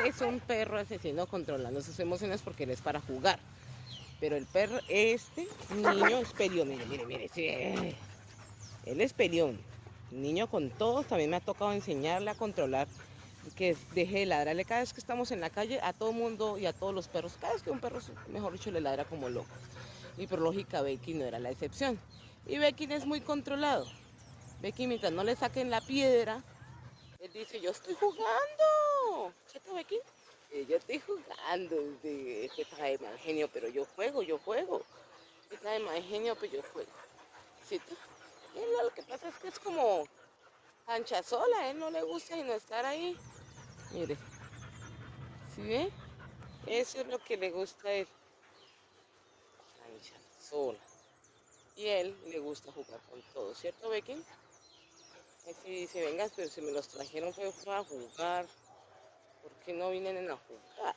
es un perro asesino controlando sus emociones porque él es para jugar. Pero el perro, este niño es peleón, mire, mire, mire, sí, él es peleón. Niño con todos, también me ha tocado enseñarle a controlar, que deje de ladrarle cada vez que estamos en la calle a todo mundo y a todos los perros. Cada vez que un perro, mejor dicho, le ladra como loco. Y por lógica, Becky no era la excepción. Y Becky es muy controlado. Becky, mientras no le saquen la piedra, él dice, yo estoy jugando. ¿Cierto, Becky? Yo estoy jugando. Este trae mal genio, pero yo juego, yo juego. Este trae mal genio, pero yo juego. ¿Cierto? Y él lo que pasa es que es como cancha sola, a él no le gusta y no estar ahí. Mire, ¿sí ve? Eso es lo que le gusta a él, cancha sola. Y a él le gusta jugar con todo, ¿cierto, Becky? Así dice, venga, pero si me los trajeron fue para jugar, ¿por qué no vienen a jugar?